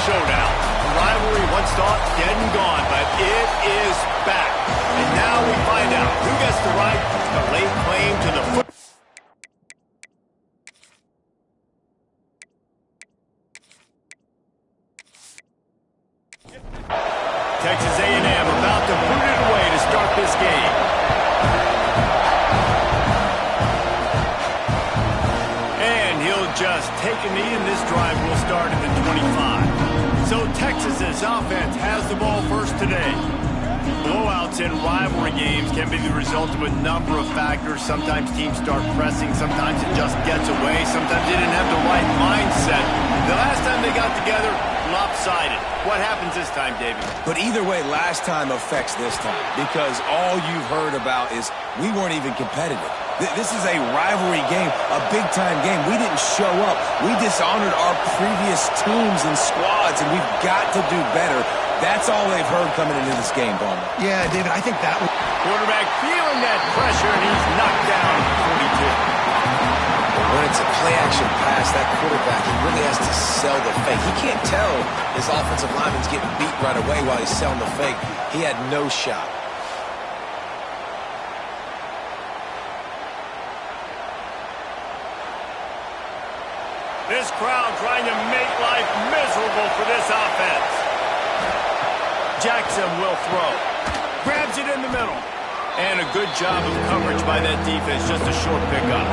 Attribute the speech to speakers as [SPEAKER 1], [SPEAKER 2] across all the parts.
[SPEAKER 1] showdown. The rivalry once thought dead and gone, but it is back. And now we find out who gets the right to lay claim to the foot. Texas A&M about to boot it away to start this game. And he'll just take a knee, and this drive will start at the 25. So Texas's offense has the ball first today. Blowouts in rivalry games can be the result of a number of factors. Sometimes teams start pressing. Sometimes it just gets away. Sometimes they didn't have the right mindset. The last time they got together, lopsided. What happens this time, Davey?
[SPEAKER 2] But either way, last time affects this time, because all you've heard about is we weren't even competitive. This is a rivalry game, a big-time game. We didn't show up. We dishonored our previous teams and squads, and we've got to do better. That's all they've heard coming into this game, Palmer.
[SPEAKER 3] Yeah, David, I think that was...
[SPEAKER 1] Quarterback feeling that pressure, and he's knocked down at 42.
[SPEAKER 2] When it's a play-action pass, that quarterback, he really has to sell the fake. He can't tell his offensive lineman's getting beat right away while he's selling the fake. He had no shot.
[SPEAKER 1] This crowd trying to make life miserable for this offense. Jackson will throw. Grabs it in the middle. And a good job of coverage by that defense. Just a short pickup.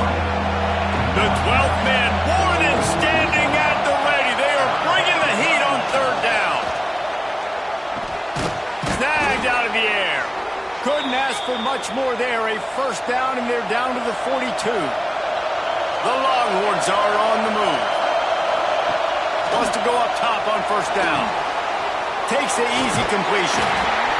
[SPEAKER 1] The 12th man, Warden, standing at the ready. They are bringing the heat on third down. Snagged out of the air. Couldn't ask for much more there. A first down, and they're down to the 42. The Longhorns are on the move. Wants to go up top on first down. Takes the easy completion.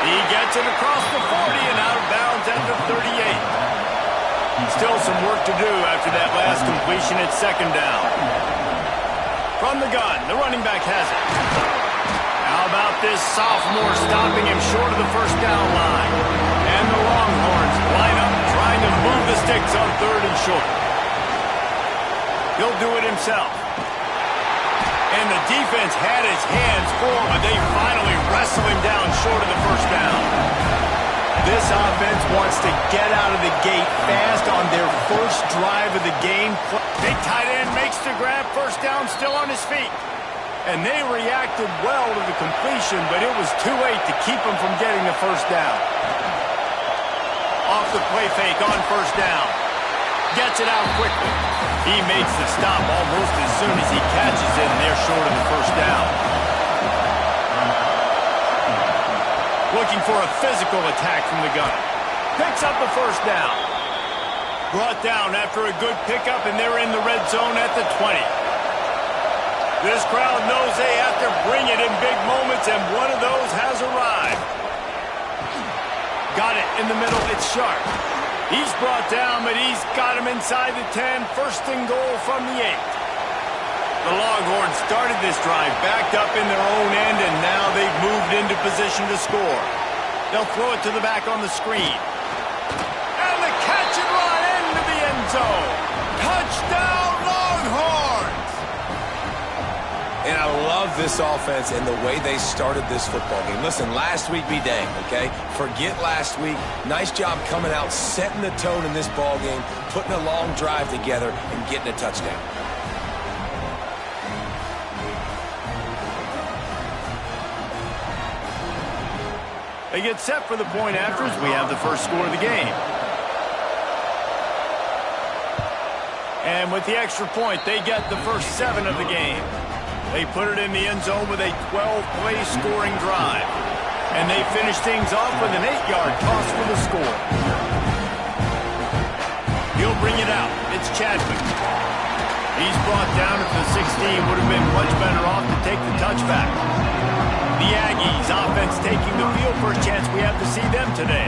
[SPEAKER 1] He gets it across the 40 and out of bounds at the 38. Still some work to do after that last completion at second down. From the gun, the running back has it. How about this sophomore stopping him short of the first down line? And the Longhorns line up trying to move the sticks on third and short. He'll do it himself. And the defense had his hands full, but they finally wrestle him down short of the first down. This offense wants to get out of the gate fast on their first drive of the game. Big tight end makes the grab, first down, still on his feet. And they reacted well to the completion, but it was too late to keep them from getting the first down. Off the play fake on first down. Gets it out quickly. He makes the stop almost as soon as he catches it, and they're short of the first down. Looking for a physical attack from the gunner. Picks up the first down. Brought down after a good pickup, and they're in the red zone at the 20. This crowd knows they have to bring it in big moments, and one of those has arrived. Got it in the middle. It's Sharp. He's brought down, but he's got him inside the 10. First and goal from the 8. The Longhorns started this drive backed up in their own end, and now they've moved into position to score. They'll throw it to the back on the screen. And the catch and run into the end zone. Touchdown, Longhorns!
[SPEAKER 2] And I love this offense and the way they started this football game. Listen, last week be dang, okay? Forget last week. Nice job coming out, setting the tone in this ball game, putting a long drive together, and getting a touchdown.
[SPEAKER 1] They get set for the point after as we have the first score of the game. And with the extra point, they get the first 7 of the game. They put it in the end zone with a 12-play scoring drive. And they finish things off with an 8-yard toss for the score. He'll bring it out. It's Chadwick. He's brought down at the 16. Would have been much better off to take the touchback. The Aggies offense taking the field. First chance we have to see them today.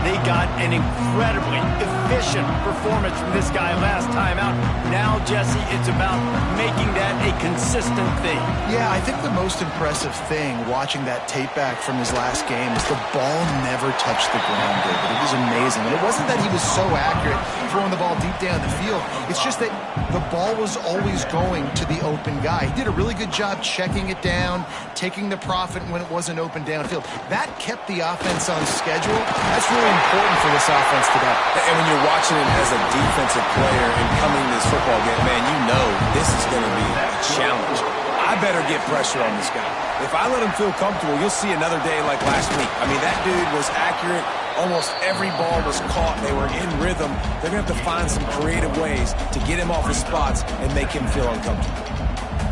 [SPEAKER 1] They got an incredibly efficient performance from this guy last time out. Now, Jesse, it's about making that a consistent thing.
[SPEAKER 3] Yeah, I think the most impressive thing watching that tape back from his last game is the ball never touched the ground, David. It was amazing. And it wasn't that he was so accurate throwing the ball deep down the field. It's just that the ball was always going to the open guy. He did a really good job checking it down, taking the profit when it wasn't open downfield. That kept the offense on schedule. That's really important for this offense today.
[SPEAKER 2] And when you're watching him as a defensive player and coming to this football game, man, you know this is going to be a challenge. I better get pressure on this guy. If I let him feel comfortable, you'll see another day like last week. I mean, that dude was accurate. Almost every ball was caught. They were in rhythm. They're going to have to find some creative ways to get him off his spots and make him feel uncomfortable.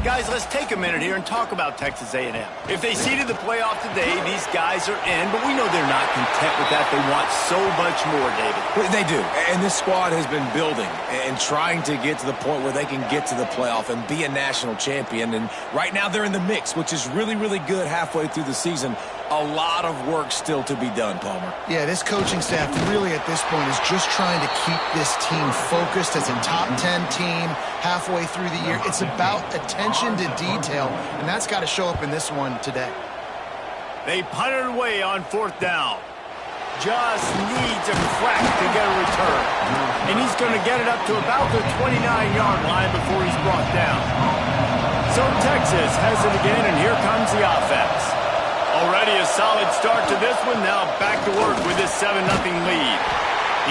[SPEAKER 1] Guys, let's take a minute here and talk about Texas A&M. If they seeded the playoff today, these guys are in, but we know they're not content with that. They want so much more, David.
[SPEAKER 2] Well, they do, and this squad has been building and trying to get to the point where they can get to the playoff and be a national champion, and right now they're in the mix, which is really, really good halfway through the season. A lot of work still to be done, Palmer.
[SPEAKER 3] Yeah, this coaching staff really at this point is just trying to keep this team focused as a top 10 team halfway through the year. It's about attention to detail, and that's got to show up in this one today.
[SPEAKER 1] They punted away on 4th down. Just needs a crack to get a return. And he's going to get it up to about the 29-yard line before he's brought down. So Texas has it again, and here comes the offense. Already a solid start to this one. Now back to work with this 7-0 lead.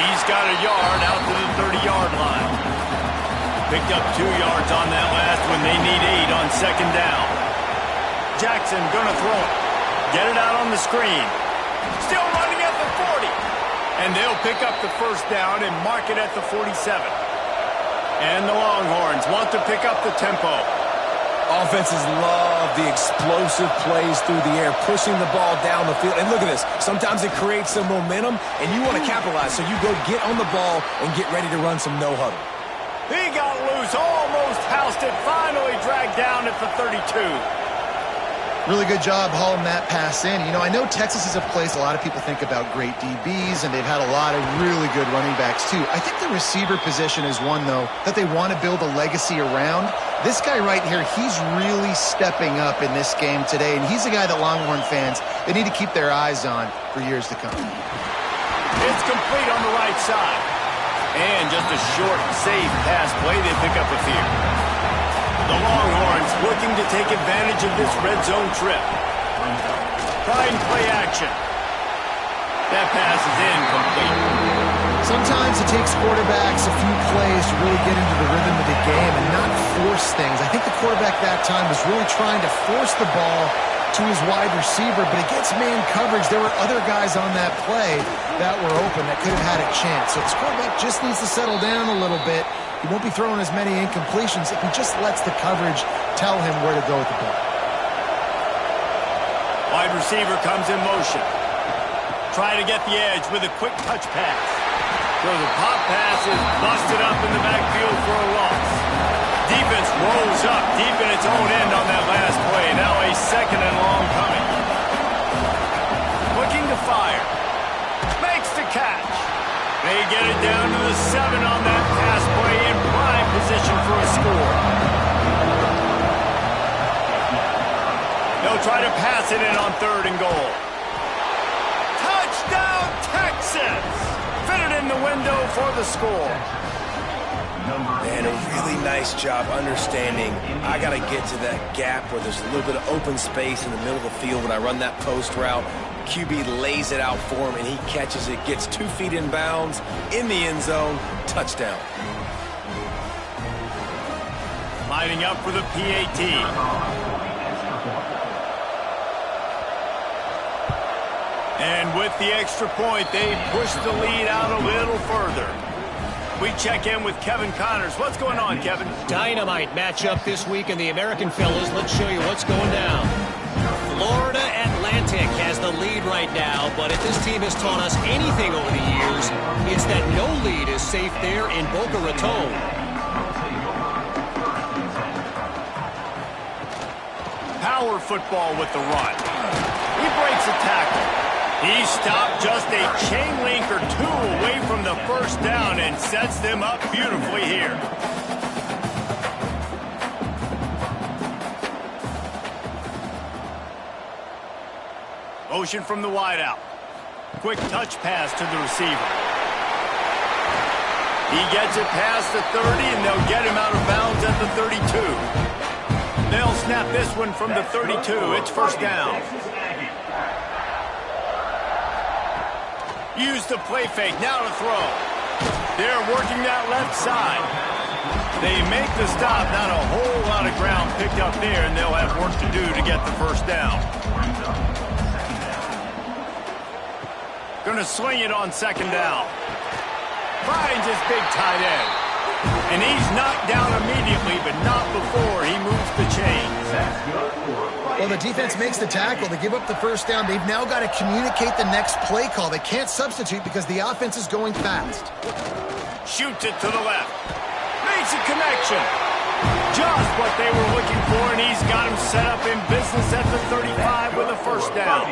[SPEAKER 1] He's got a yard out to the 30-yard line. Picked up 2 yards on that last one. They need 8 on 2nd down. Jackson gonna throw it. Get it out on the screen. Still running at the 40. And they'll pick up the 1st down and mark it at the 47. And the Longhorns want to pick up the tempo.
[SPEAKER 2] Offenses love the explosive plays through the air, pushing the ball down the field. And look at this. Sometimes it creates some momentum, and you want to capitalize. So you go get on the ball and get ready to run some no-huddle.
[SPEAKER 1] He got loose, almost housed it, finally dragged down at the 32.
[SPEAKER 3] Really good job hauling that pass in. You know, I know Texas is a place a lot of people think about great DBs, and they've had a lot of really good running backs too. I think the receiver position is one, though, that they want to build a legacy around. This guy right here, he's really stepping up in this game today, and he's a guy that Longhorn fans, they need to keep their eyes on for years to come.
[SPEAKER 1] It's complete on the right side. And just a short, safe pass play, they pick up a few. The Longhorns looking to take advantage of this red zone trip. Try and play action. That pass is incomplete.
[SPEAKER 3] Sometimes it takes quarterbacks a few plays to really get into the rhythm of the game and not force things. I think the quarterback that time was really trying to force the ball to his wide receiver, but against man coverage, there were other guys on that play that were open that could have had a chance. So this quarterback just needs to settle down a little bit. He won't be throwing as many incompletions if he just lets the coverage tell him where to go with the ball.
[SPEAKER 1] Wide receiver comes in motion. Trying to get the edge with a quick touch pass. So the pop pass is busted up in the backfield for a loss. Defense rolls up deep in its own end on that last play. Now a 2nd and long coming. Looking to fire. Makes the catch. They get it down to the 7 on that pass play in prime position for a score. They'll try to pass it in on 3rd and goal. Touchdown, Texas! Fitted in the window for the score.
[SPEAKER 2] And a really nice job understanding I got to get to that gap where there's a little bit of open space in the middle of the field when I run that post route. QB lays it out for him, and he catches it, gets 2 feet in bounds, in the end zone, touchdown.
[SPEAKER 1] Lining up for the PAT. And with the extra point, they push the lead out a little further. We check in with Kevin Connors. What's going on, Kevin?
[SPEAKER 4] Dynamite matchup this week in the American Fellas. Let's show you what's going down. Florida Atlantic has the lead right now, but if this team has taught us anything over the years, it's that no lead is safe there in Boca Raton.
[SPEAKER 1] Power football with the run. He breaks a tackle. He stopped just a chain link or two away from the first down and sets them up beautifully here. Motion from the wideout. Quick touch pass to the receiver. He gets it past the 30, and they'll get him out of bounds at the 32. They'll snap this one from the 32. It's first down. Use the play fake. Now to throw. They're working that left side. They make the stop. Not a whole lot of ground picked up there, and they'll have work to do to get the first down. Going to swing it on second down. Finds his big tight end. And he's knocked down immediately, but not before he moves the chains.
[SPEAKER 3] Well, the defense makes the tackle. They give up the first down. They've now got to communicate the next play call. They can't substitute because the offense is going fast.
[SPEAKER 1] Shoots it to the left. Makes a connection. Just what they were looking for, and he's got him set up in business at the 35 with a first down.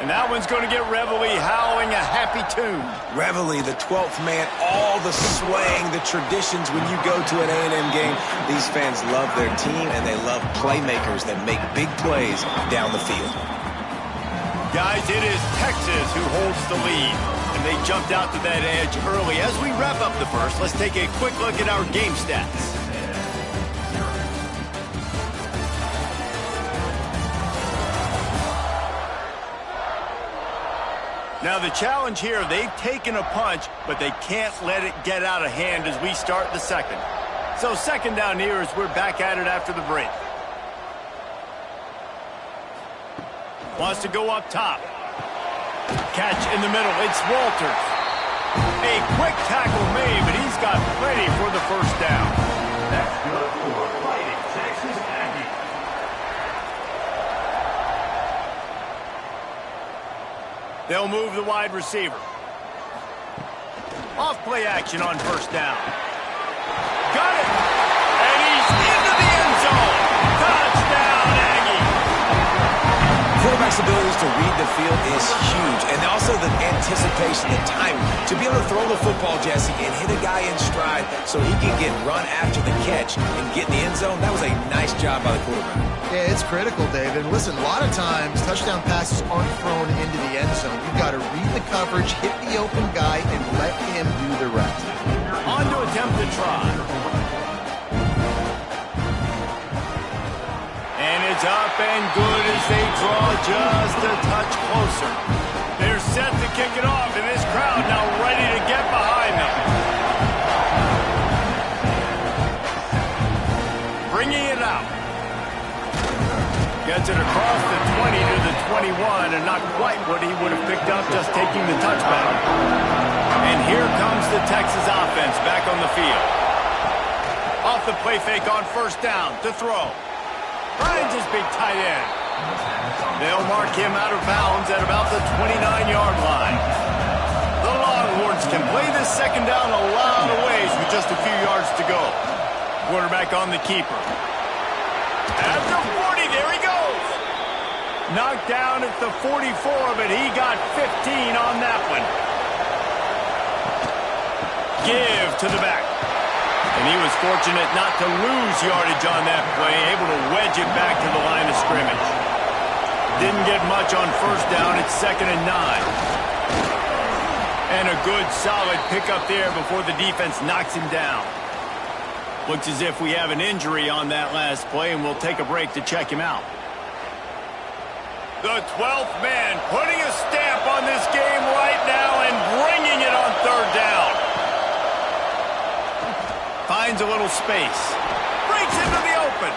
[SPEAKER 1] And that one's going to get Reveille howling a happy tune.
[SPEAKER 2] Reveille, the 12th man, all the swaying, the traditions when you go to an A&M game. These fans love their team, and they love playmakers that make big plays down the field.
[SPEAKER 1] Guys, it is Texas who holds the lead, and they jumped out to that edge early. As we wrap up the first, let's take a quick look at our game stats. Now the challenge here, they've taken a punch, but they can't let it get out of hand as we start the second. So second down here as we're back at it after the break. Wants to go up top. Catch in the middle, it's Walters. A quick tackle made, but he's got plenty for the first down. That's good for Fighting Texas Aggies. They'll move the wide receiver. Off play action on first down. Got it! And he's into the end zone! Touchdown, Aggie!
[SPEAKER 2] Quarterback's abilities to read the field is huge, and also the anticipation, the timing. To be able to throw the football, Jesse, and hit a guy in stride so he can get run after the catch and get in the end zone, that was a nice job by the quarterback.
[SPEAKER 3] Yeah, it's critical, David. Listen, a lot of times touchdown passes aren't thrown into the end zone. You've got to read the coverage, hit the open guy, and let him do the rest.
[SPEAKER 1] On to attempt to try. And it's up and good as they draw just a touch closer. They're set to kick it off, and this crowd now ready to get behind them. Bringing it out. Gets it across the 20 to the 21, and not quite what he would have picked up just taking the touchback. And here comes the Texas offense back on the field. Off the play fake on first down to throw. Finds his big tight end. They'll mark him out of bounds at about the 29-yard line. The Longhorns can play this second down a lot of ways with just a few yards to go. Quarterback on the keeper. At the 40, there he goes. Knocked down at the 44, but he got 15 on that one. Give to the back. And he was fortunate not to lose yardage on that play, able to wedge it back to the line of scrimmage. Didn't get much on first down. It's 2nd and 9. And a good, solid pickup there before the defense knocks him down. Looks as if we have an injury on that last play, and we'll take a break to check him out. The 12th man putting a stamp on this game right now and bringing it on third down. Finds a little space. Breaks into the open.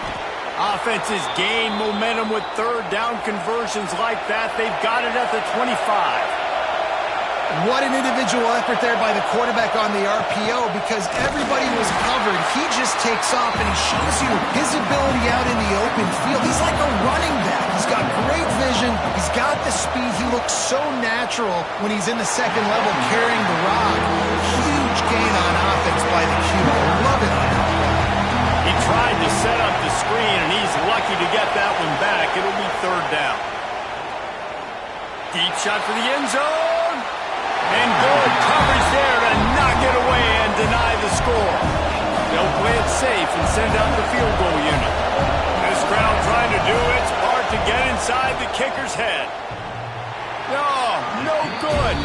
[SPEAKER 1] Offenses gain momentum with third down conversions like that. They've got it at the 25.
[SPEAKER 3] What an individual effort there by the quarterback on the RPO, because everybody was covered. He just takes off, and he shows you his ability out in the open field. He's like a running back. He's got great vision. He's got the speed. He looks so natural when he's in the second level carrying the rock. Huge gain on offense by the Q. I love it on that.
[SPEAKER 1] He tried to set up the screen, and he's lucky to get that one back. It'll be third down. Deep shot for the end zone. And good coverage there to knock it away and deny the score. They'll play it safe and send out the field goal unit. This crowd trying to do its part to get inside the kicker's head. Oh, no good.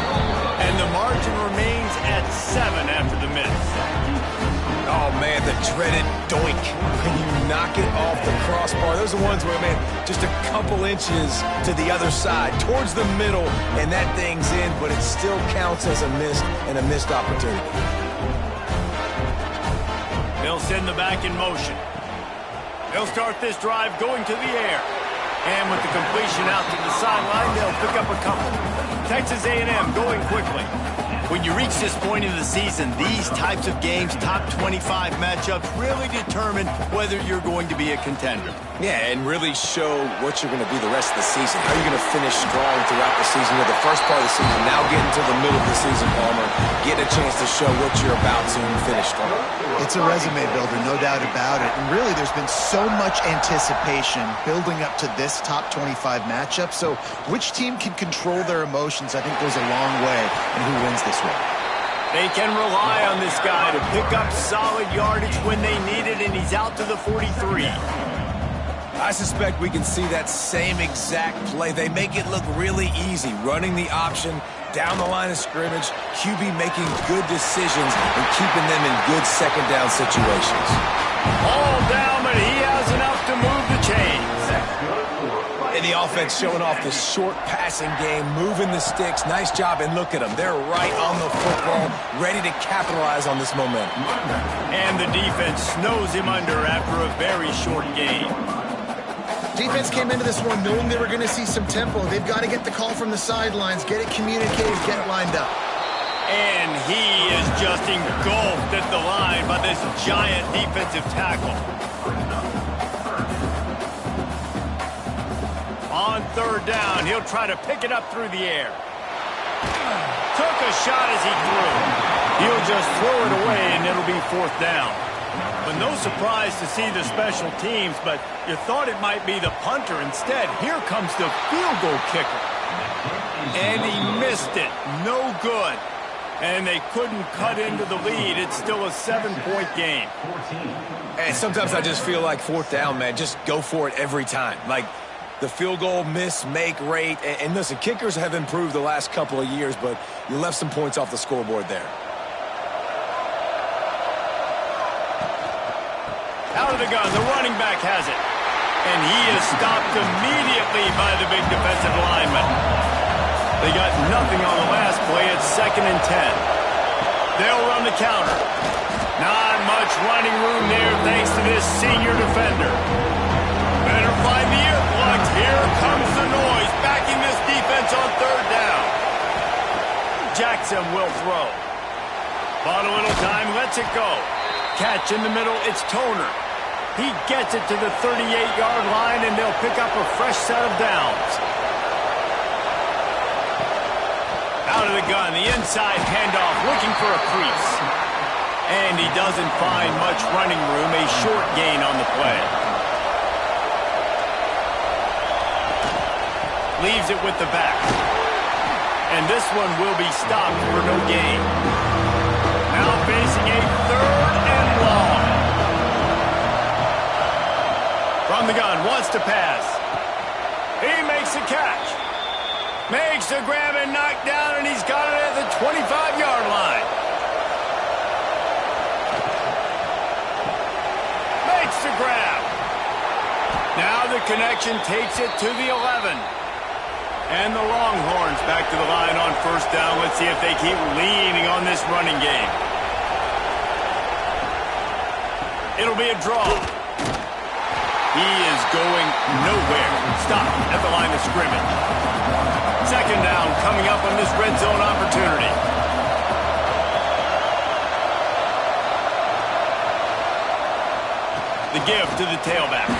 [SPEAKER 1] And the margin remains at 7 after the miss.
[SPEAKER 2] Oh, man, the dreaded doink when you knock it off the crossbar. Those are the ones where, man, just a couple inches to the other side, towards the middle, and that thing's in, but it still counts as a missed opportunity.
[SPEAKER 1] They'll send the back in motion. They'll start this drive going to the air. And with the completion out to the sideline, they'll pick up a couple. Texas A&M going quickly. When you reach this point in the season, these types of games, top 25 matchups, really determine whether you're going to be a contender.
[SPEAKER 2] Yeah, and really show what you're going to be the rest of the season. How you're going to finish strong throughout the season. With the first part of the season, now getting to the middle of the season, Palmer, get a chance to show what you're about to finish strong.
[SPEAKER 3] It's a resume builder, no doubt about it. And really, there's been so much anticipation building up to this top 25 matchup. So which team can control their emotions, I think, goes a long way in who wins this one.
[SPEAKER 1] They can rely on this guy to pick up solid yardage when they need it, and he's out to the 43.
[SPEAKER 2] I suspect we can see that same exact play. They make it look really easy, running the option down the line of scrimmage, QB making good decisions and keeping them in good second down situations.
[SPEAKER 1] All down, but he has enough to move the chains.
[SPEAKER 2] And the offense showing off the short passing game, moving the sticks. Nice job, and look at them. They're right on the football, ready to capitalize on this momentum.
[SPEAKER 1] And the defense snows him under after a very short game.
[SPEAKER 3] Defense came into this one knowing they were going to see some tempo. They've got to get the call from the sidelines, get it communicated, get it lined up.
[SPEAKER 1] And he is just engulfed at the line by this giant defensive tackle. On third down, he'll try to pick it up through the air. Took a shot as he threw. He'll just throw it away, and it'll be fourth down. But no surprise to see the special teams, but you thought it might be the punter. Instead, here comes the field goal kicker. And he missed it. No good. And they couldn't cut into the lead. It's still a 7-point game.
[SPEAKER 2] And sometimes I just feel like fourth down, man, just go for it every time. Like the field goal miss, make rate. And listen, kickers have improved the last couple of years, but you left some points off the scoreboard there.
[SPEAKER 1] Out of the gun, the running back has it. And he is stopped immediately by the big defensive lineman. They got nothing on the last play. It's 2nd and 10. They'll run the counter. Not much running room there thanks to this senior defender. Better find the earplugs. Here comes the noise, backing this defense on third down. Jackson will throw. Bought a little time, lets it go. Catch in the middle, it's Toner. He gets it to the 38-yard line, and they'll pick up a fresh set of downs. Out of the gun, the inside handoff, looking for a crease. And he doesn't find much running room, a short gain on the play. Leaves it with the back. And this one will be stopped for no gain. Now facing a 3rd and long. From the gun, wants to pass. He makes a catch. Makes the grab and knock down, and he's got it at the 25-yard line. Makes the grab. Now the connection takes it to the 11. And the Longhorns back to the line on first down. Let's see if they keep leaning on this running game. It'll be a draw. He is going nowhere. Stop at the line of scrimmage. 2nd down coming up on this red zone opportunity. The give to the tailback.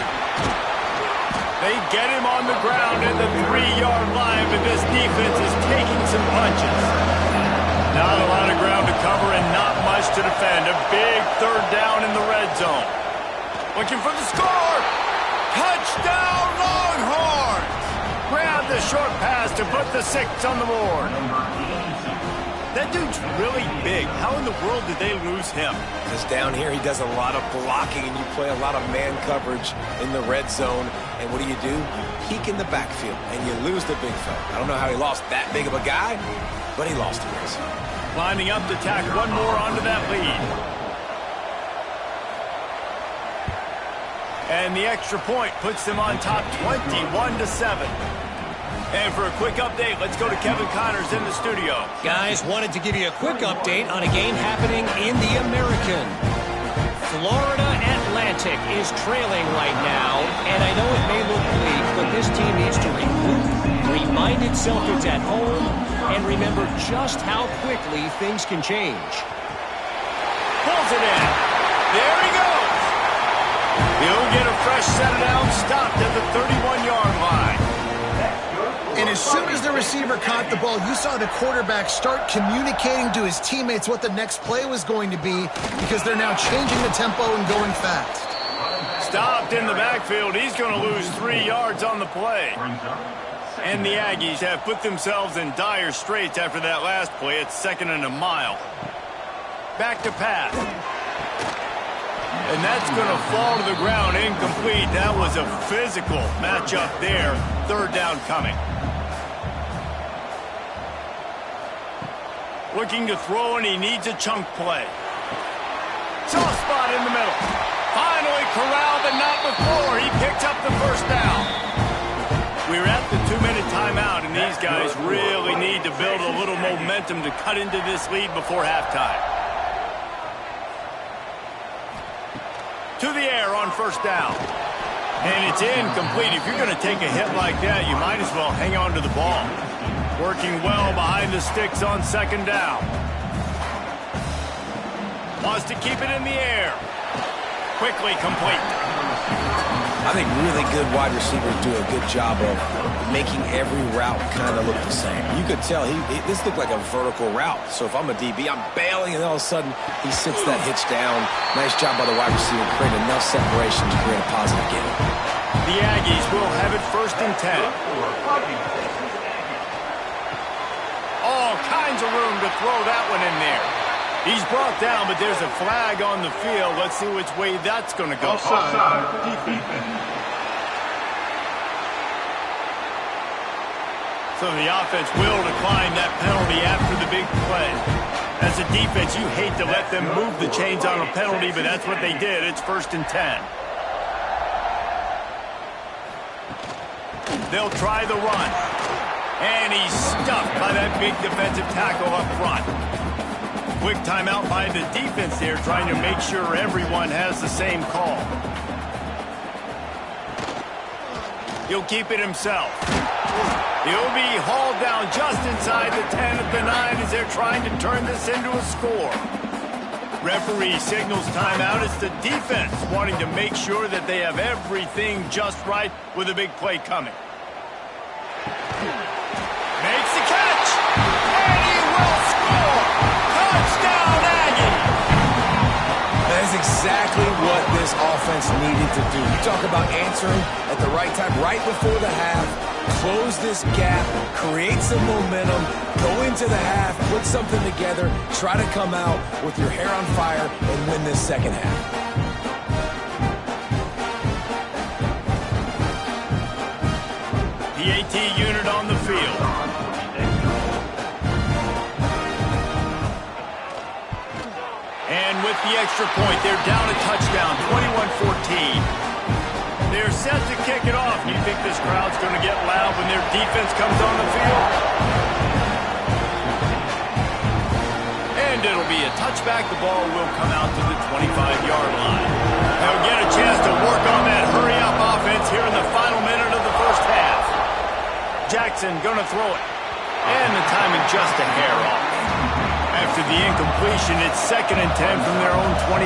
[SPEAKER 1] They get him on the ground at the 3-yard line, but this defense is taking some punches. Not a lot of ground to cover and not much to defend. A big 3rd down in the red zone. Looking for the score. Touchdown, Longhorns! Grab the short pass to put the 6 on the board. That dude's really big. How in the world did they lose him?
[SPEAKER 2] Because down here he does a lot of blocking, and you play a lot of man coverage in the red zone. And what do? You peek in the backfield, and you lose the big fella. I don't know how he lost that big of a guy, but he lost the race.
[SPEAKER 1] Lining up to tack one more onto that lead. And the extra point puts them on top 21-7. And for a quick update, let's go to Kevin Connors in the studio.
[SPEAKER 4] Guys, wanted to give you a quick update on a game happening in the American. Florida Atlantic is trailing right now, and I know it may look bleak, but this team needs to regroup, remind itself it's at home, and remember just how quickly things can change.
[SPEAKER 1] Pulls it in. There he goes. He'll get a fresh set down, stopped at the 31-yard line.
[SPEAKER 3] And as soon as the receiver caught the ball, you saw the quarterback start communicating to his teammates what the next play was going to be, because they're now changing the tempo and going fast.
[SPEAKER 1] Stopped in the backfield. He's going to lose 3 yards on the play. And the Aggies have put themselves in dire straits after that last play. It's 2nd and a mile. Back to pass. And that's going to fall to the ground incomplete. That was a physical matchup there. 3rd down coming. Looking to throw, and he needs a chunk play. Soft spot in the middle. Finally corralled, but not before. He picked up the 1st down. We're at the 2-minute timeout, and these guys really need to build a little momentum to cut into this lead before halftime. To the air on 1st down. And it's incomplete. If you're going to take a hit like that, you might as well hang on to the ball. Working well behind the sticks on 2nd down. Wants to keep it in the air. Quickly complete.
[SPEAKER 2] I think really good wide receivers do a good job of making every route kind of look the same. You could tell this looked like a vertical route. So if I'm a DB, I'm bailing, and then all of a sudden he sits that hitch down. Nice job by the wide receiver, create enough separation to create a positive game.
[SPEAKER 1] The Aggies will have it 1st and 10. All kinds of room to throw that one in there. He's brought down, but there's a flag on the field. Let's see which way that's going to go.
[SPEAKER 5] Offside.
[SPEAKER 1] So the offense will decline that penalty after the big play. As a defense, you hate to let them move the chains on a penalty, but that's what they did. It's 1st and 10. They'll try the run. And he's stuffed by that big defensive tackle up front. Quick timeout by the defense there, trying to make sure everyone has the same call. He'll keep it himself. He'll be hauled down just inside the 10 at the 9 as they're trying to turn this into a score. Referee signals timeout. It's the defense wanting to make sure that they have everything just right with a big play coming. Makes the catch, and he will score! Touchdown, Aggie!
[SPEAKER 2] That is exactly what this offense needed to do. You talk about answering at the right time, right before the half, close this gap, create some momentum, go into the half, put something together, try to come out with your hair on fire and win this 2nd half.
[SPEAKER 1] The AT unit on the field. And with the extra point, they're down a touchdown, 21-14. They're set to kick it off. You think this crowd's going to get loud when their defense comes on the field? And it'll be a touchback. The ball will come out to the 25-yard line. They'll get a chance to work on that hurry-up offense here in the final minute of the 1st half. Jackson going to throw it. And the timing just a hair off. After the incompletion, it's 2nd and 10 from their own 25.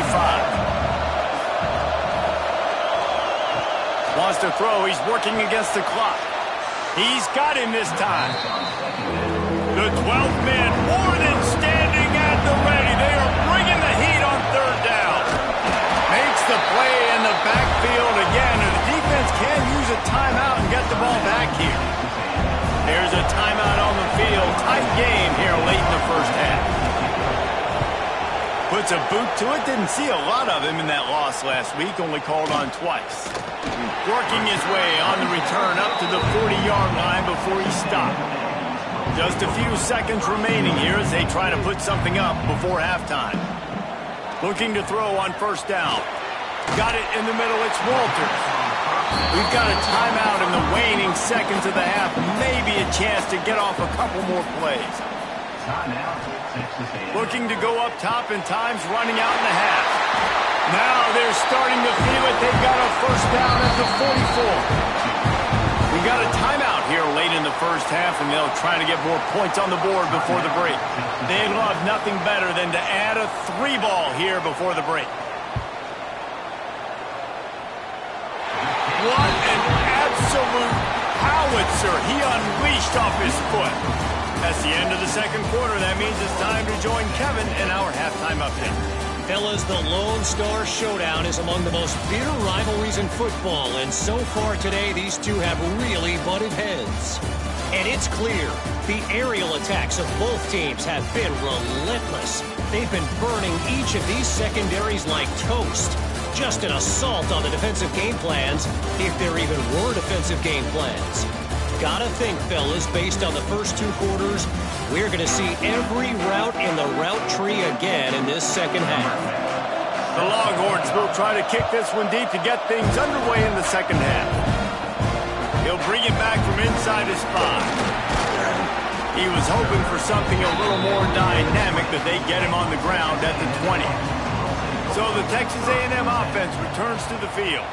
[SPEAKER 1] Wants to throw. He's working against the clock. He's got him this time. The 12th man more than standing at the ready. They are bringing the heat on 3rd down. Makes the play in the backfield again. And the defense can use a timeout and get the ball back here. There's a timeout on the field. Tight game here late in the first half. Puts a boot to it. Didn't see a lot of him in that loss last week. Only called on twice. Working his way on the return up to the 40-yard line before he stopped. Just a few seconds remaining here as they try to put something up before halftime. Looking to throw on first down. Got it in the middle. It's Walters. We've got a timeout in the waning seconds of the half. Maybe a chance to get off a couple more plays. Looking to go up top, and time's running out in the half. Now they're starting to feel it. They've got a first down at the 44. We got a timeout here late in the first half, and they'll try to get more points on the board before the break. They'd love nothing better than to add a 3-ball here before the break. What an absolute howitzer he unleashed off his foot. That's the end of the second quarter. That means it's time to join Kevin in our halftime update.
[SPEAKER 4] Fellas, the Lone Star Showdown is among the most bitter rivalries in football, and so far today, these two have really butted heads. And it's clear, the aerial attacks of both teams have been relentless. They've been burning each of these secondaries like toast. Just an assault on the defensive game plans, if there even were defensive game plans. Gotta think, fellas, based on the first two quarters, we're going to see every route in the route tree again in this second half.
[SPEAKER 1] The Longhorns will try to kick this one deep to get things underway in the second half. He'll bring it back from inside his 5. He was hoping for something a little more dynamic, that they get him on the ground at the 20. So the Texas A&M offense returns to the field.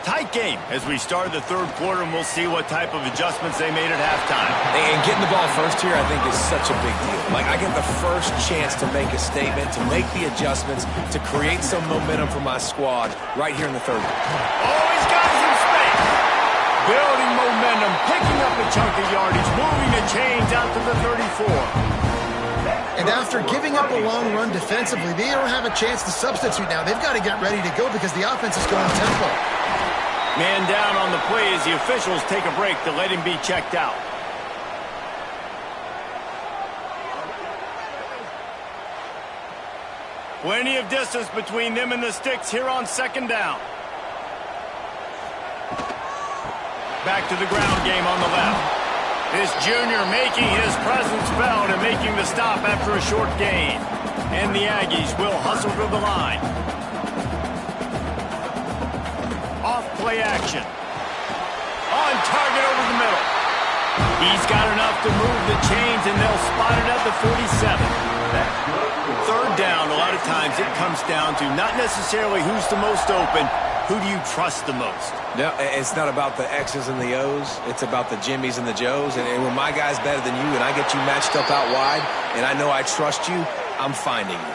[SPEAKER 1] Tight game as we start the third quarter, and we'll see what type of adjustments they made at halftime.
[SPEAKER 2] And getting the ball first here, I think, is such a big deal. Like, I get the first chance to make a statement, to make the adjustments, to create some momentum for my squad right here in the third.
[SPEAKER 1] Oh, he's got some space. Building momentum, picking up a chunk of yardage, moving the chains out to the 34.
[SPEAKER 3] And after giving up a long run defensively, they don't have a chance to substitute now. They've got to get ready to go because the offense is going tempo.
[SPEAKER 1] Man down on the play as the officials take a break to let him be checked out. Plenty of distance between them and the sticks here on second down. Back to the ground game on the left. This junior making his presence felt and making the stop after a short gain. And the Aggies will hustle to the line. Off play action. On target over the middle. He's got enough to move the chains, and they'll spot it at the 47. Third down, a lot of times it comes down to not necessarily who's the most open, who do you trust the most?
[SPEAKER 2] No, it's not about the X's and the O's. It's about the Jimmies and the Joes. And when my guy's better than you and I get you matched up out wide and I know I trust you, I'm finding you.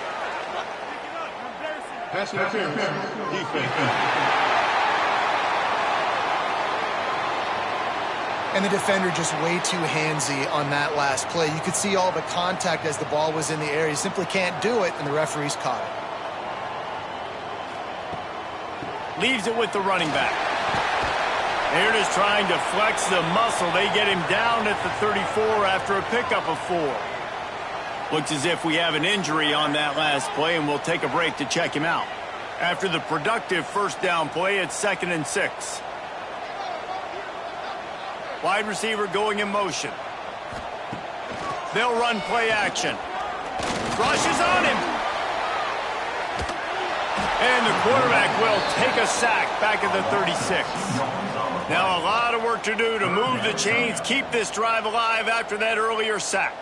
[SPEAKER 5] Pass interference. Defense.
[SPEAKER 3] And the defender just way too handsy on that last play. You could see all the contact as the ball was in the air. He simply can't do it, and the referee's caught it.
[SPEAKER 1] Leaves it with the running back. They're just trying to flex the muscle. They get him down at the 34 after a pickup of 4. Looks as if we have an injury on that last play, and we'll take a break to check him out. After the productive first down play, it's 2nd and 6. Wide receiver going in motion. They'll run play action. Rushes on him. And the quarterback will take a sack back at the 36. Now a lot of work to do to move the chains, keep this drive alive after that earlier sack.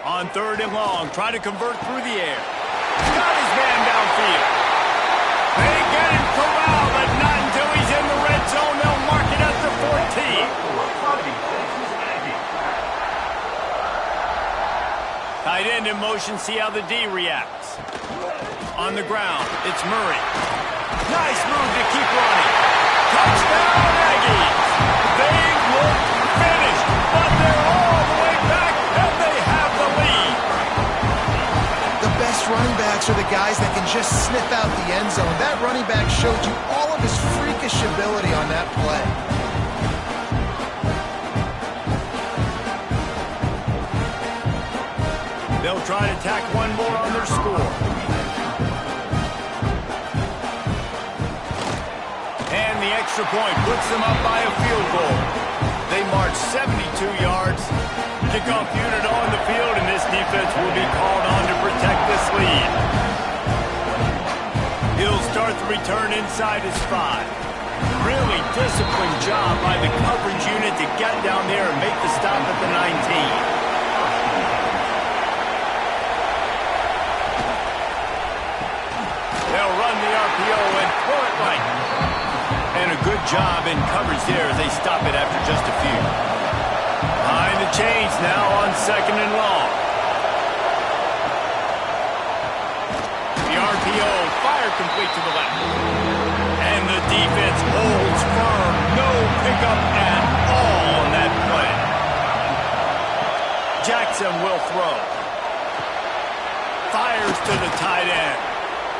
[SPEAKER 1] On 3rd and long, try to convert through the air. Got his man downfield. They get him corralled, but not until he's in the red zone. They'll mark it at the 14. Tight end in motion, see how the D reacts. On the ground, it's Murray. Nice move to keep running. Touchdown, Aggies. They look finished, but they're all the way back, and they have the lead.
[SPEAKER 3] The best running backs are the guys that can just sniff out the end zone. That running back showed you all of his freakish ability on that play.
[SPEAKER 1] They'll try to tack one more on their score. And the extra point puts them up by a field goal. They march 72 yards. Kickoff unit on the field, and this defense will be called on to protect this lead. He'll start the return inside his 5. Really disciplined job by the coverage unit to get down there and make the stop at the 19. They'll run the RPO and throw it right. And a good job in coverage there as they stop it after just a few. Behind the chains now on 2nd and long. The RPO fired complete to the left. And the defense holds firm. No pickup at all on that play. Jackson will throw. Fires to the tight end.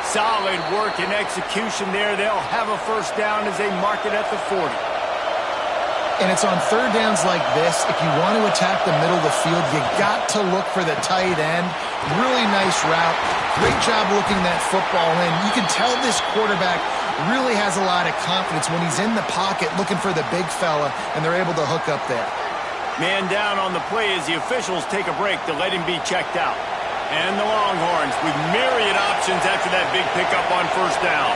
[SPEAKER 1] Solid work and execution there. They'll have a first down as they mark it at the 40.
[SPEAKER 3] And it's on third downs like this. If you want to attack the middle of the field, you got to look for the tight end. Really nice route. Great job looking that football in. You can tell this quarterback really has a lot of confidence when he's in the pocket looking for the big fella, and they're able to hook up there.
[SPEAKER 1] Man down on the play as the officials take a break to let him be checked out. And the Longhorns with myriad options after that big pickup on first down.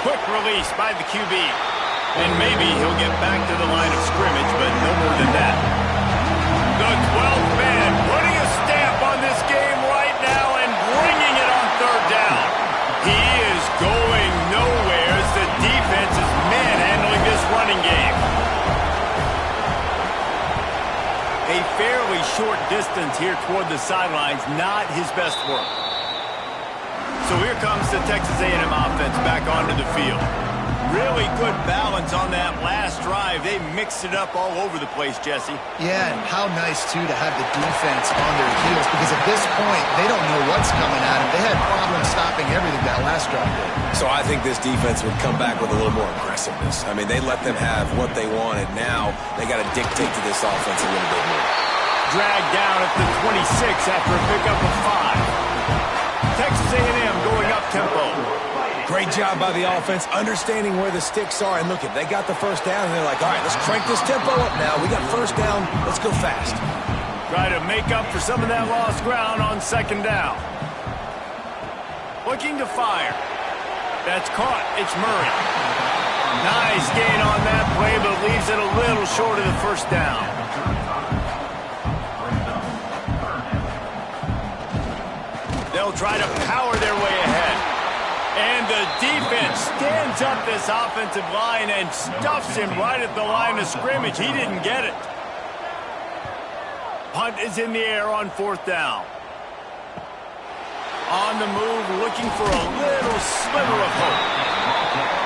[SPEAKER 1] Quick release by the QB. And maybe he'll get back to the line of scrimmage, but no more than that. The 12th man putting a stamp on this game right now and bringing it on third down. He is going nowhere as the defense is manhandling this running game. A fairly short distance here toward the sidelines, not his best work. So here comes the Texas A&M offense back onto the field. Really good balance on that last drive. They mixed it up all over the place, Jesse.
[SPEAKER 3] Yeah, and how nice, too, to have the defense on their heels, because at this point, they don't know what's coming at them. They had problems stopping everything that last drive did.
[SPEAKER 2] So I think this defense would come back with a little more aggressiveness. I mean, they let them have what they wanted. Now they got to dictate to this offense a little bit more.
[SPEAKER 1] Dragged down at the 26 after a pickup of 5. Texas A&M going up tempo.
[SPEAKER 2] Great job by the offense, understanding where the sticks are. And look, they got the first down, and they're like, all right, let's crank this tempo up now. We got first down. Let's go fast.
[SPEAKER 1] Try to make up for some of that lost ground on second down. Looking to fire. That's caught. It's Murray. Nice gain on that play, but leaves it a little short of the first down. They'll try to power their way ahead. And the defense stands up this offensive line and stuffs him right at the line of scrimmage. He didn't get it. Punt is in the air on fourth down. On the move, looking for a little sliver of hope.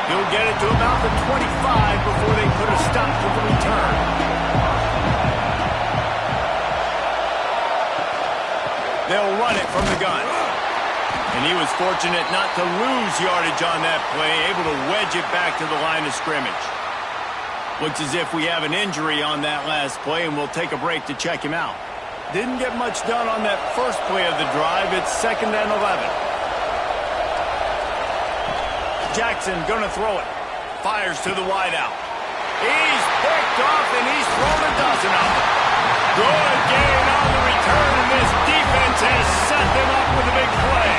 [SPEAKER 1] He'll get it to about the 25 before they put a stop to the return. They'll run it from the gun. And he was fortunate not to lose yardage on that play, able to wedge it back to the line of scrimmage. Looks as if we have an injury on that last play, and we'll take a break to check him out. Didn't get much done on that first play of the drive. It's 2nd and 11. Jackson gonna throw it. Fires to the wideout. He's picked off, and he's thrown a dozen of them. Good gain on the return, and this defense has set them up with a big play.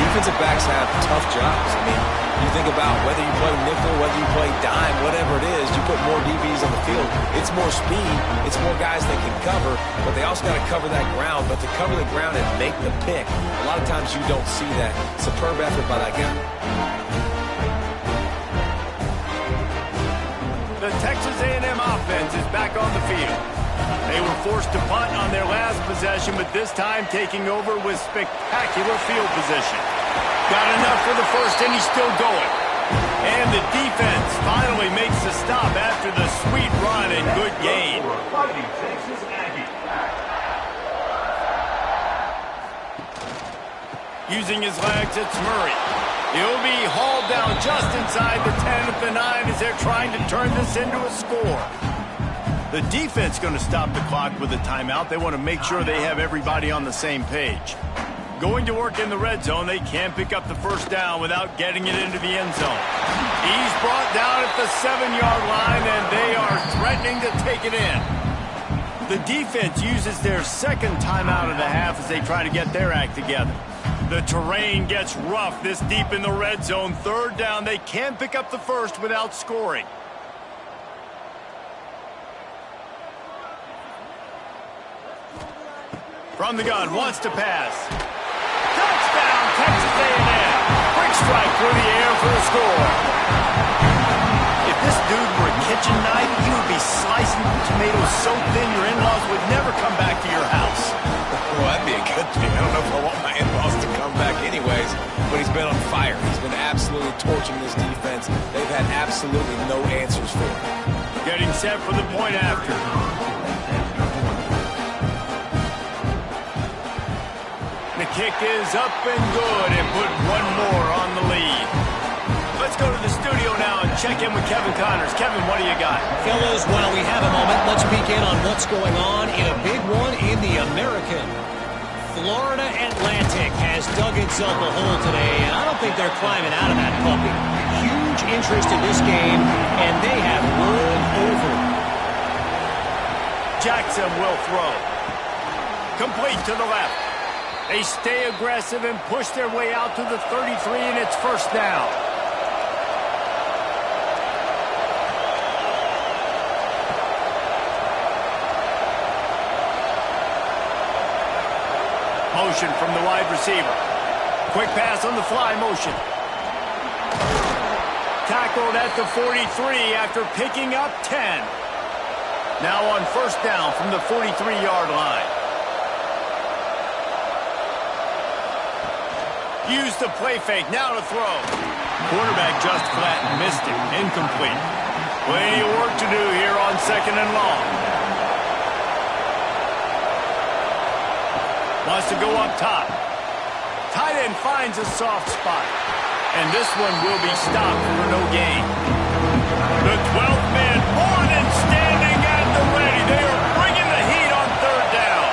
[SPEAKER 2] Defensive backs have tough jobs. I mean, you think about whether you play nickel, whether you play dime, whatever it is, you put more DBs on the field. It's more speed. It's more guys that can cover, but they also got to cover that ground. But to cover the ground and make the pick, a lot of times you don't see that. Superb effort by that guy.
[SPEAKER 1] The Texas A&M offense is back on the field. They were forced to punt on their last possession, but this time taking over with spectacular field position. Got enough for the first, and he's still going. And the defense finally makes the stop after the sweet run and good gain. Using his legs, it's Murray. He'll be hauled down just inside the 10 at the 9 as they're trying to turn this into a score. The defense going to stop the clock with a timeout. They want to make sure they have everybody on the same page. Going to work in the red zone, they can't pick up the first down without getting it into the end zone. He's brought down at the 7-yard line, and they are threatening to take it in. The defense uses their second timeout of the half as they try to get their act together. The terrain gets rough this deep in the red zone. Third down, they can't pick up the first without scoring. From the gun, wants to pass. Touchdown, Texas A&M. Quick strike through the air for the score. If this dude were a kitchen knife, he would be slicing tomatoes so thin your in-laws would never come back to your house.
[SPEAKER 2] Well, that'd be a good thing. I don't know if I want my in-laws to come back anyways, but he's been on fire. He's been absolutely torching this defense. They've had absolutely no answers for him.
[SPEAKER 1] Getting set for the point after. The kick is up and good and put one more on the lead. Let's go to the studio now and check in with Kevin Connors. Kevin, what do you got?
[SPEAKER 4] Fellas, while we have a moment, let's peek in on what's going on in a big one in the American. Florida Atlantic has dug itself a hole today, and I don't think they're climbing out of that puppy. Huge interest in this game, and they have rolled over.
[SPEAKER 1] Jackson will throw. Complete to the left. They stay aggressive and push their way out to the 33, and it's first down. Motion from the wide receiver. Quick pass on the fly motion. Tackled at the 43 after picking up 10. Now on first down from the 43-yard line. Use the play fake, now to throw. Quarterback just flat and missed it. Incomplete. Plenty of work to do here on second and long. Wants to go up top. Tight end finds a soft spot. And this one will be stopped for no gain. The 12th man more than standing at the ready. They are bringing the heat on third down.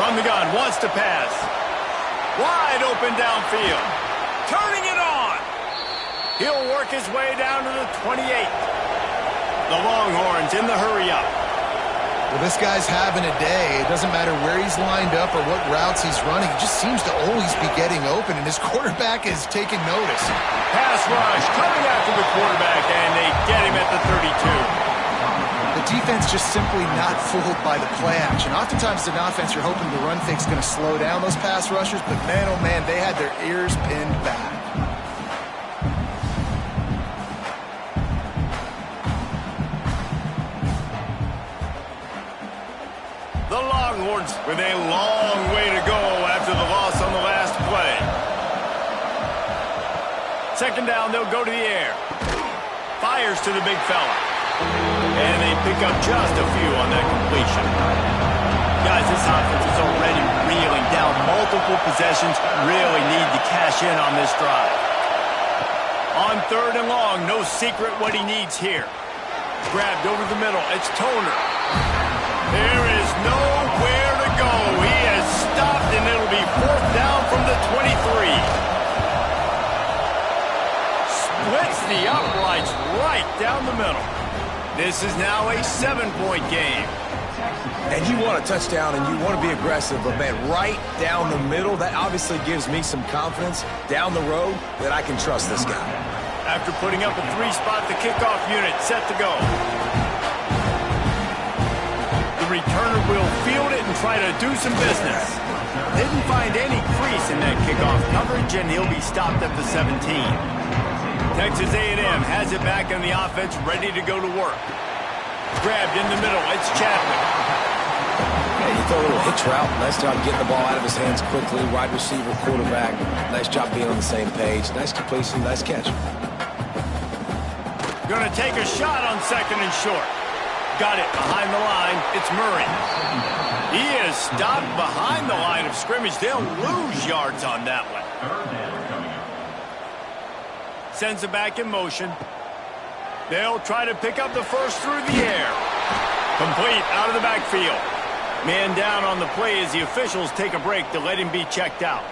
[SPEAKER 1] From the gun, wants to pass. Wide open downfield. Turning it on. He'll work his way down to the 28. The Longhorns in the hurry-up.
[SPEAKER 3] Well, this guy's having a day. It doesn't matter where he's lined up or what routes he's running. He just seems to always be getting open, and his quarterback is taking notice.
[SPEAKER 1] Pass rush coming after the quarterback, and they get him at the 32.
[SPEAKER 3] The defense just simply not fooled by the play action. Oftentimes, as an offense, you're hoping the run fake's going to slow down those pass rushers, but man, oh man, they had their ears pinned back.
[SPEAKER 1] The Longhorns with a long way to go after the loss on the last play. Second down, they'll go to the air. Fires to the big fella. And they pick up just a few on that completion. Guys, this offense is already reeling down multiple possessions. Really need to cash in on this drive. On third and long, no secret what he needs here. Grabbed over the middle. It's Toner. There is nowhere to go. He has stopped, and it'll be fourth down from the 23. Splits the uprights right down the middle. This is now a 7-point game.
[SPEAKER 2] And you want a touchdown and you want to be aggressive, but man, right down the middle, that obviously gives me some confidence down the road that I can trust this guy.
[SPEAKER 1] After putting up a 3-spot, the kickoff unit set to go. The returner will field it and try to do some business. Didn't find any crease in that kickoff coverage, and he'll be stopped at the 17. Texas A&M has it back in the offense, ready to go to work. Grabbed in the middle, it's Chadwick.
[SPEAKER 2] Yeah, you throw a little hitch route. Nice job getting the ball out of his hands quickly. Wide receiver, quarterback. Nice job being on the same page. Nice completion, nice catch.
[SPEAKER 1] Going to take a shot on second and short. Got it behind the line. It's Murray. He is stopped behind the line of scrimmage. They'll lose yards on that one. Sends it back in motion. They'll try to pick up the first through the air. Complete out of the backfield. Man down on the play as the officials take a break to let him be checked out.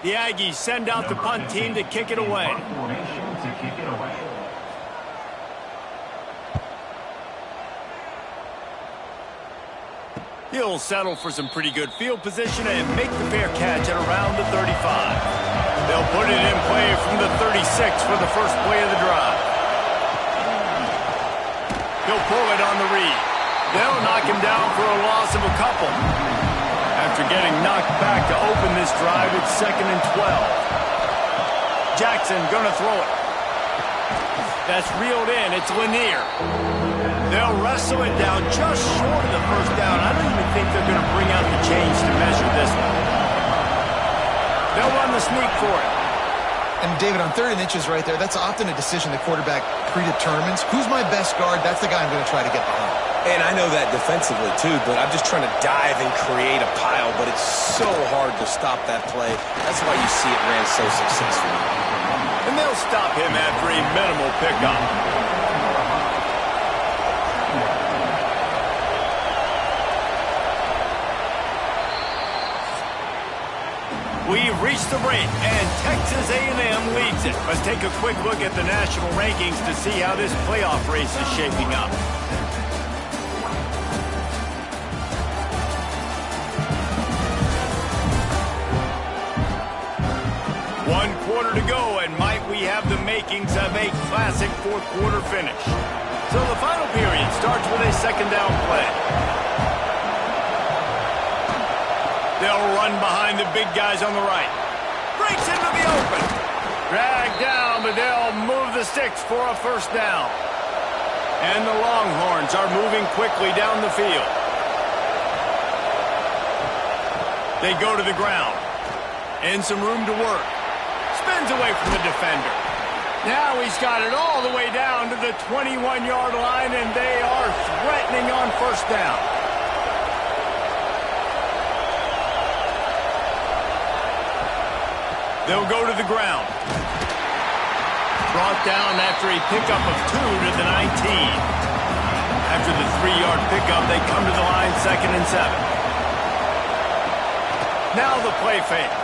[SPEAKER 1] The Aggies send out the punt team to kick it away. He'll settle for some pretty good field position and make the fair catch at around the 35. They'll put it in play from the 36 for the first play of the drive. He'll pull it on the read. They'll knock him down for a loss of a couple. After getting knocked back to open this drive, it's 2nd and 12. Jackson gonna throw it. That's reeled in. It's Lanier. They'll wrestle it down just short of the first down. I don't even think they're gonna bring out the chains to measure this one. They'll run the sneak for it.
[SPEAKER 3] And David, on 3rd and inches right there, that's often a decision the quarterback predetermines. Who's my best guard? That's the guy I'm going to try to get behind.
[SPEAKER 2] And I know that defensively, too, but I'm just trying to dive and create a pile, but it's so hard to stop that play. That's why you see it ran so successfully.
[SPEAKER 1] And they'll stop him after a minimal pickup. We've reached the break, and Texas A&M leads it. Let's take a quick look at the national rankings to see how this playoff race is shaping up. One quarter to go, and might we have the makings of a classic fourth-quarter finish. So the final period starts with a second down play. They'll run behind the big guys on the right. Breaks into the open. Dragged down, but they'll move the sticks for a first down. And the Longhorns are moving quickly down the field. They go to the ground. And some room to work. Spins away from the defender. Now he's got it all the way down to the 21-yard line, and they are threatening on first down. They'll go to the ground. Brought down after a pickup of 2 to the 19. After the 3-yard pickup, they come to the line 2nd and 7. Now the play fake.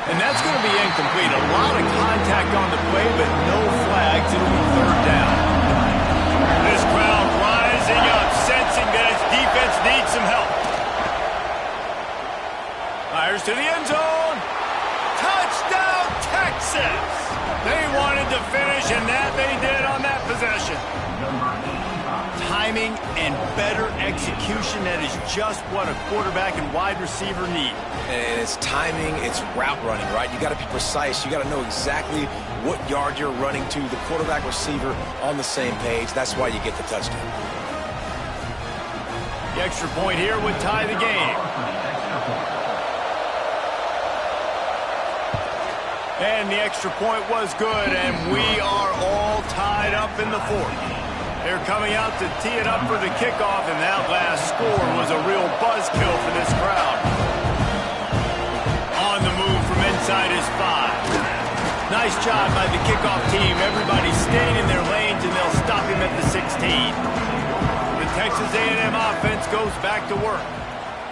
[SPEAKER 1] And that's going to be incomplete. A lot of contact on the play, but no flags. It'll be 3rd down. This crowd rising up, sensing that its defense needs some help. Fires to the end zone. Touchdown, Texas! They wanted to finish, and that they did on that possession. Timing and better execution, that is just what a quarterback and wide receiver need.
[SPEAKER 2] And it's timing, it's route running, right? You got to be precise. You got to know exactly what yard you're running to. The quarterback receiver on the same page. That's why you get the touchdown.
[SPEAKER 1] The extra point here would tie the game. And the extra point was good, and we are all tied up in the 4th. They're coming out to tee it up for the kickoff, and that last score was a real buzzkill for this crowd. On the move from inside his 5. Nice job by the kickoff team. Everybody stayed in their lanes, and they'll stop him at the 16. The Texas A&M offense goes back to work.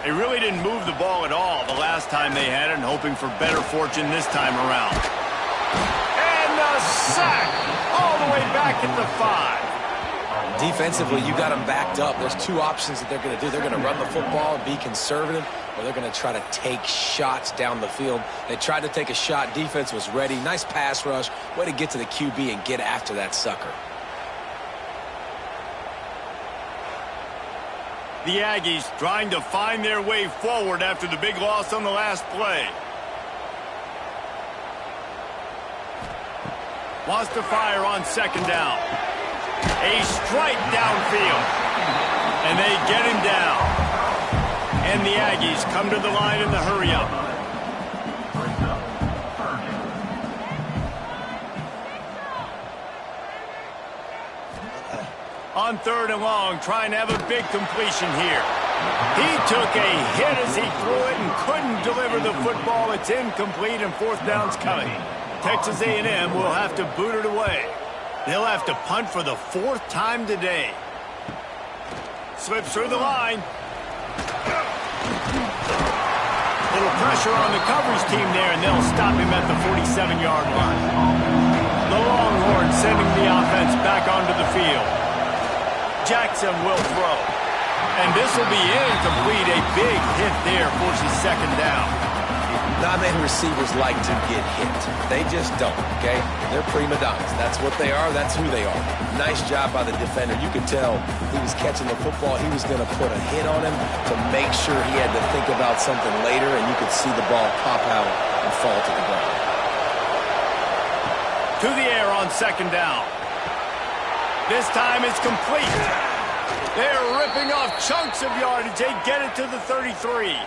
[SPEAKER 1] They really didn't move the ball at all the last time they had it, and hoping for better fortune this time around. And the sack all the way back at the 5.
[SPEAKER 2] Defensively, you got them backed up. There's 2 options that they're going to do. They're going to run the football and be conservative, or they're going to try to take shots down the field. They tried to take a shot. Defense was ready. Nice pass rush. Way to get to the QB and get after that sucker.
[SPEAKER 1] The Aggies trying to find their way forward after the big loss on the last play. Wants to fire on 2nd down. A strike downfield. And they get him down. And the Aggies come to the line in the hurry-up. On 3rd and long, trying to have a big completion here. He took a hit as he threw it and couldn't deliver the football. It's incomplete, and 4th down's coming. Texas A&M will have to boot it away. They'll have to punt for the 4th time today. Slips through the line. Little pressure on the coverage team there, and they'll stop him at the 47-yard line. The Longhorns sending the offense back onto the field. Jackson will throw. And this will be incomplete. A big hit there forces 2nd down.
[SPEAKER 2] Not many receivers like to get hit. They just don't, okay? They're prima donnas. That's what they are. That's who they are. Nice job by the defender. You could tell he was catching the football. He was going to put a hit on him to make sure he had to think about something later, and you could see the ball pop out and fall to the ground.
[SPEAKER 1] To the air on 2nd down. This time it's complete. They're ripping off chunks of yardage. They get it to the 33.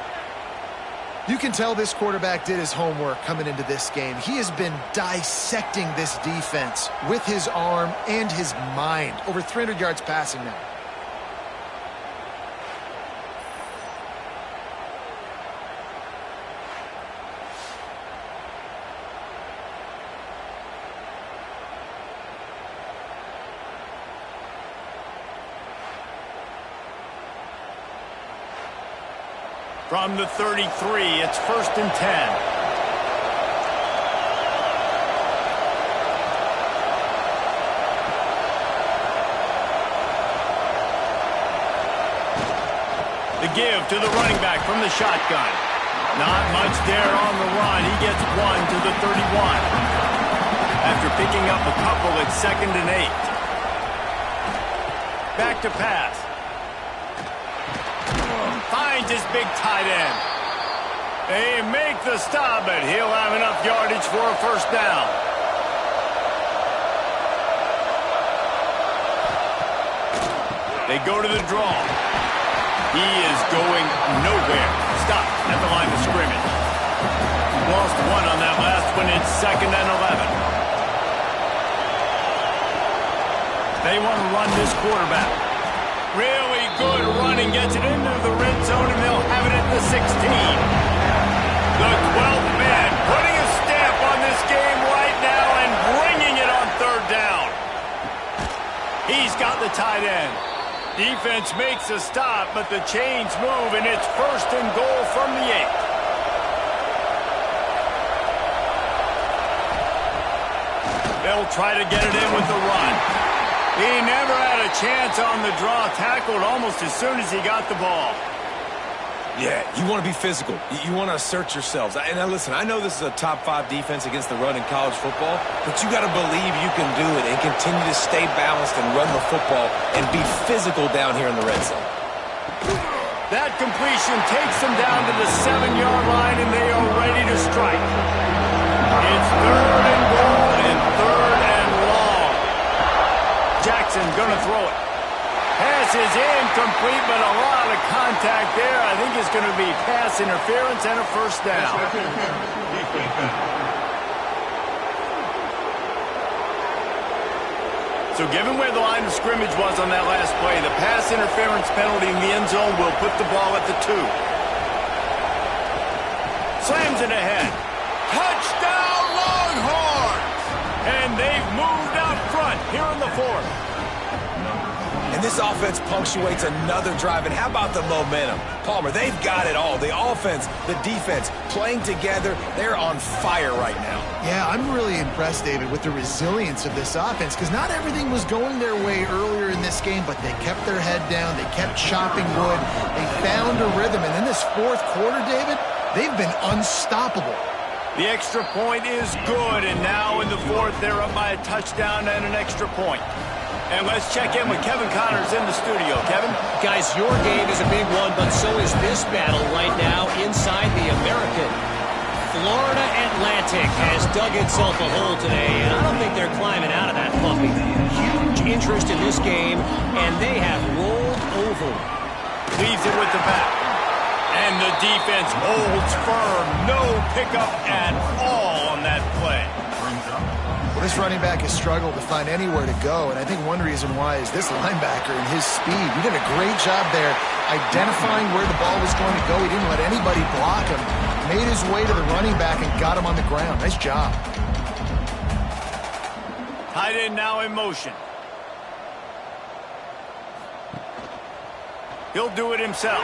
[SPEAKER 3] You can tell this quarterback did his homework coming into this game. He has been dissecting this defense with his arm and his mind. Over 300 yards passing now.
[SPEAKER 1] From the 33, it's 1st and 10. The give to the running back from the shotgun. Not much there on the run. He gets 1 to the 31. After picking up a couple, it's 2nd and 8. Back to pass. Finds his big tight end. They make the stop, but he'll have enough yardage for a 1st down. They go to the draw. He is going nowhere. Stop at the line of scrimmage. Lost 1 on that last one. It's 2nd and 11. They want to run this quarterback. Really good running, gets it into the red zone, and they'll have it at the 16. The 12th man putting a stamp on this game right now and bringing it on 3rd down. He's got the tight end. Defense makes a stop, but the chains move, and it's 1st and goal from the 8. They'll try to get it in with the run. He never had a chance on the draw, tackled almost as soon as he got the ball.
[SPEAKER 2] Yeah, you want to be physical. You want to assert yourselves. And now listen, I know this is a top 5 defense against the run in college football, but you got to believe you can do it and continue to stay balanced and run the football and be physical down here in the red zone.
[SPEAKER 1] That completion takes them down to the 7-yard line, and they are ready to strike. It's 3rd and goal and 3rd and long. Jackson gonna throw it. Pass is incomplete, but a lot of contact there. I think it's going to be pass interference and a 1st down. So given where the line of scrimmage was on that last play, the pass interference penalty in the end zone will put the ball at the 2. Slams it ahead. Touchdown Longhorns! And they've moved out front here in the 4th.
[SPEAKER 2] And this offense punctuates another drive. And how about the momentum? Palmer, they've got it all. The offense, the defense, playing together. They're on fire right now.
[SPEAKER 3] Yeah, I'm really impressed, David, with the resilience of this offense, because not everything was going their way earlier in this game, but they kept their head down. They kept chopping wood. They found a rhythm. And in this 4th quarter, David, they've been unstoppable.
[SPEAKER 1] The extra point is good, and now in the 4th, they're up by a touchdown and an extra point. And let's check in with Kevin Connors in the studio. Kevin?
[SPEAKER 4] Guys, your game is a big one, but so is this battle right now inside the American. Florida Atlantic has dug itself a hole today, and I don't think they're climbing out of that puppy. Huge interest in this game, and they have rolled over.
[SPEAKER 1] Leaves it with the back. And the defense holds firm. No pickup at all on that play.
[SPEAKER 3] Well, this running back has struggled to find anywhere to go, and I think one reason why is this linebacker and his speed. He did a great job there identifying where the ball was going to go. He didn't let anybody block him. Made his way to the running back and got him on the ground. Nice job.
[SPEAKER 1] Tight end now in motion. He'll do it himself.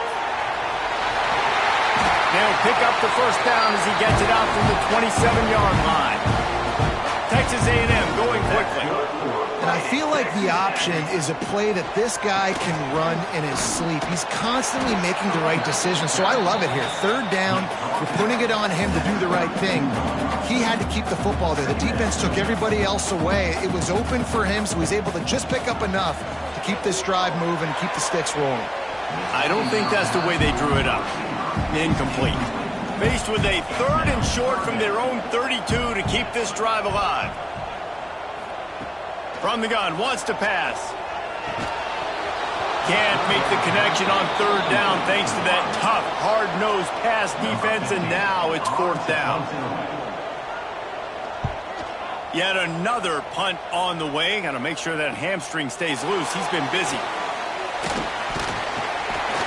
[SPEAKER 1] They'll pick up the first down as he gets it out from the 27-yard line. Texas A&M going quickly.
[SPEAKER 3] And I feel like the option is a play that this guy can run in his sleep. He's constantly making the right decision, so I love it here. Third down, you're putting it on him to do the right thing. He had to keep the football there. The defense took everybody else away. It was open for him, so he's able to just pick up enough to keep this drive moving, keep the sticks rolling.
[SPEAKER 1] I don't think that's the way they drew it up. Incomplete. Faced with a 3rd and short from their own 32 to keep this drive alive. From the gun, wants to pass. Can't make the connection on 3rd down thanks to that tough, hard-nosed pass defense, and now it's 4th down. Yet another punt on the way. Got to make sure that hamstring stays loose. He's been busy.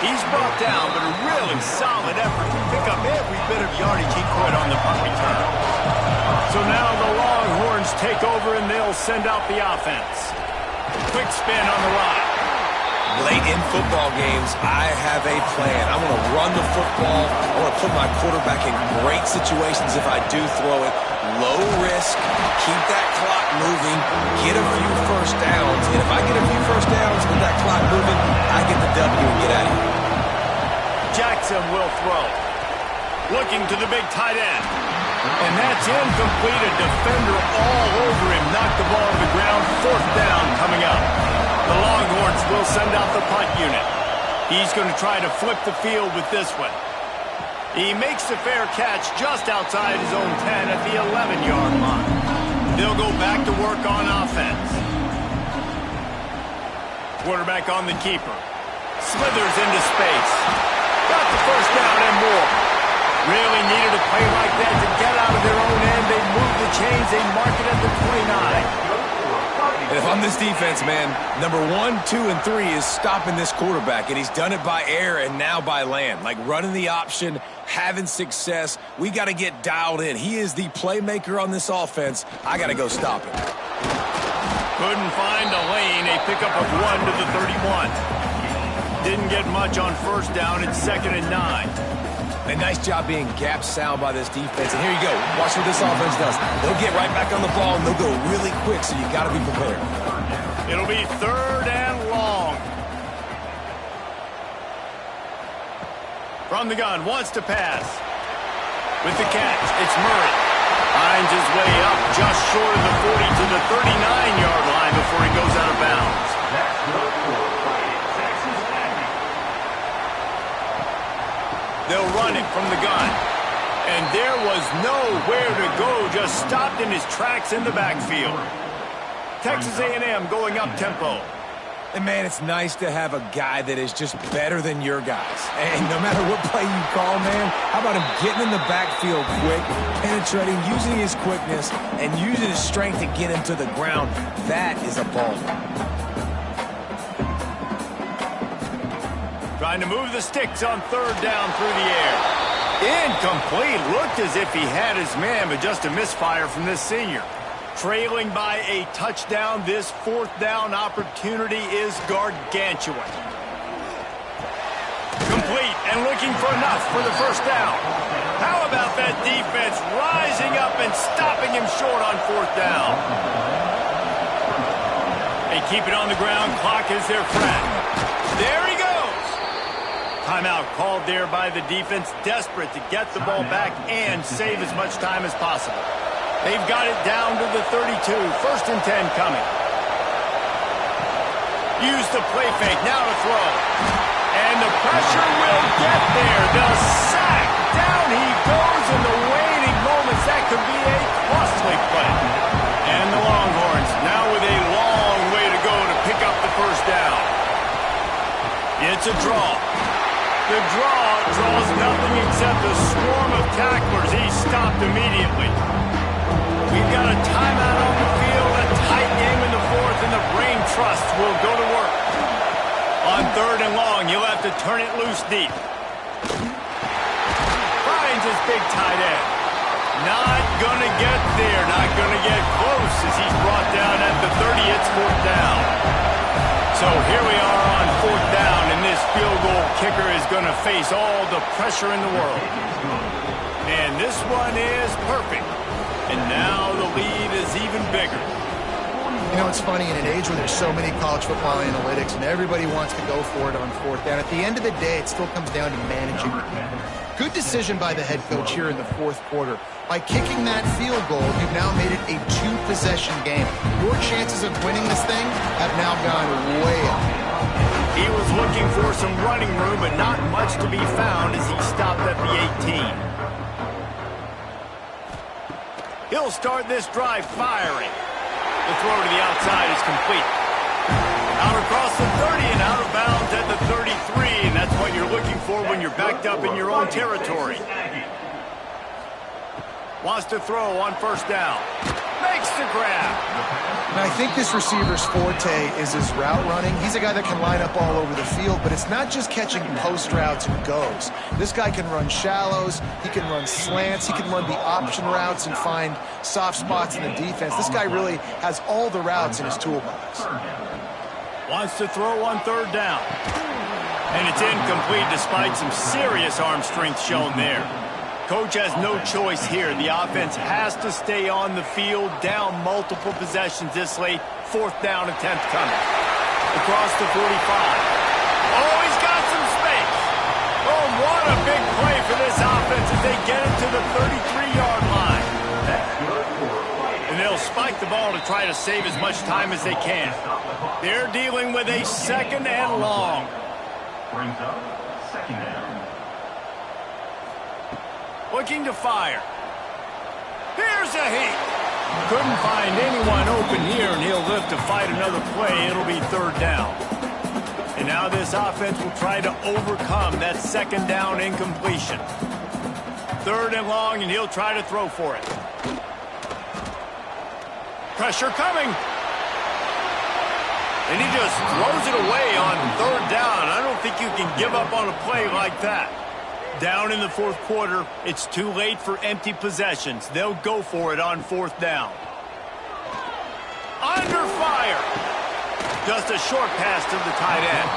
[SPEAKER 1] He's brought down, but a really solid effort to pick up every bit of yardage he could on the punt return. So now the Longhorns take over, and they'll send out the offense. Quick spin on the right.
[SPEAKER 2] Late in football games, I have a plan. I want to run the football. I want to put my quarterback in great situations if I do throw it. Low risk, keep that clock moving, get a few first downs. And if I get a few first downs with that clock moving, I get the W and get out of here.
[SPEAKER 1] Jackson will throw. Looking to the big tight end. And that's incomplete. A defender all over him. Knocked the ball to the ground. 4th down coming up. The Longhorns will send out the punt unit. He's going to try to flip the field with this one. He makes the fair catch just outside his own 10 at the 11-yard line. They'll go back to work on offense. Quarterback on the keeper. Slithers into space. Got the first down and more. Really needed a play like that to get out of their own end. They move the chains. They mark it at the 29.
[SPEAKER 2] And if I'm this defense, man, number 1, 2, and 3 is stopping this quarterback, and he's done it by air and now by land. Like running the option, having success. We got to get dialed in. He is the playmaker on this offense. I got to go stop him.
[SPEAKER 1] Couldn't find a lane. A pickup of 1 to the 31. Didn't get much on first down. It's 2nd and 9.
[SPEAKER 2] A nice job being gap sound by this defense. And here you go. Watch what this offense does. They'll get right back on the ball, and they'll go really quick, so you got to be prepared.
[SPEAKER 1] It'll be 3rd and long. From the gun, wants to pass. With the catch, it's Murray. Finds his way up just short of the 40 to the 39-yard line before he goes out of bounds. They'll run it from the gun. And there was nowhere to go, just stopped in his tracks in the backfield. Texas A&M going up tempo.
[SPEAKER 2] And, man, it's nice to have a guy that is just better than your guys. And no matter what play you call, man, how about him getting in the backfield quick, penetrating, using his quickness, and using his strength to get him to the ground. That is a ball.
[SPEAKER 1] Trying to move the sticks on 3rd down through the air. Incomplete. Looked as if he had his man, but just a misfire from this senior. Trailing by a touchdown, this 4th down opportunity is gargantuan. Complete and looking for enough for the first down. How about that defense rising up and stopping him short on 4th down? They keep it on the ground. Clock is their friend. There he goes. Timeout called there by the defense, desperate to get the ball back and save as much time as possible. They've got it down to the 32. 1st and 10 coming. Use the play fake. Now to throw. And the pressure will get there. The sack. Down he goes in the waiting moments. That could be a costly play. And the Longhorns now with a long way to go to pick up the first down. It's a draw. The draw draws nothing except a swarm of tacklers. He's stopped immediately. We've got a timeout on the field, a tight game in the 4th, and the brain trust will go to work. On 3rd and long, you'll have to turn it loose deep. Finds his big tight end. Not gonna get there, not gonna get close as he's brought down at going to face all the pressure in the world. And this one is perfect. And now the lead is even bigger.
[SPEAKER 3] You know, it's funny, in an age where there's so many college football analytics and everybody wants to go for it on fourth down, at the end of the day, it still comes down to managing the game. Good decision by the head coach here in the fourth quarter. By kicking that field goal, you've now made it a two-possession game. Your chances of winning this thing have now gone way up.
[SPEAKER 1] He was looking for some running room, but not much to be found as he stopped at the 18. He'll start this drive firing. The throw to the outside is complete. Out across the 30 and out of bounds at the 33, and that's what you're looking for when you're backed up in your own territory. Wants to throw on first down. Makes the grab.
[SPEAKER 3] Now, I think this receiver's forte is his route running. He's a guy that can line up all over the field, but it's not just catching post routes and goes. This guy can run shallows, he can run slants, he can run the option routes and find soft spots in the defense. This guy really has all the routes in his toolbox.
[SPEAKER 1] Wants to throw on third down. And it's incomplete despite some serious arm strength shown there. Coach has no choice here. The offense has to stay on the field, down multiple possessions this late. Fourth down attempt coming. Across the 45. Oh, he's got some space. Oh, what a big play for this offense as they get it to the 33-yard line. And they'll spike the ball to try to save as much time as they can. They're dealing with a second and long.
[SPEAKER 5] Brings up second down.
[SPEAKER 1] Looking to fire. Here's a heat. Couldn't find anyone open here, and he'll live to fight another play. It'll be third down. And now this offense will try to overcome that second down incompletion. Third and long, and he'll try to throw for it. Pressure coming. And he just throws it away on third down. I don't think you can give up on a play like that. Down in the fourth quarter, it's too late for empty possessions. They'll go for it on fourth down. Under fire. Just a short pass to the tight end.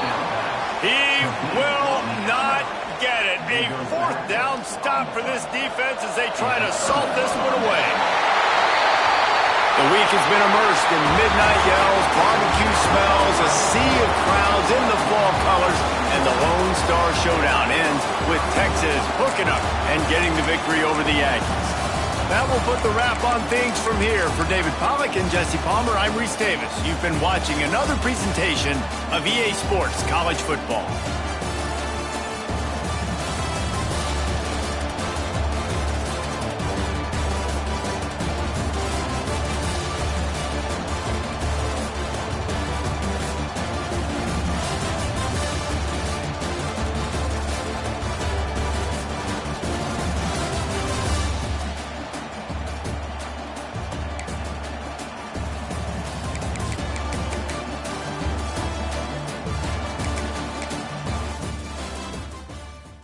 [SPEAKER 1] He will not get it. A fourth down stop for this defense as they try to salt this one away. The week has been immersed in midnight yells, barbecue smells, a sea of crowds in the fall colors, and the Lone Star Showdown ends with Texas hooking up and getting the victory over the Aggies. That will put the wrap on things from here. For David Pollack and Jesse Palmer, I'm Reese Davis. You've been watching another presentation of EA Sports College Football.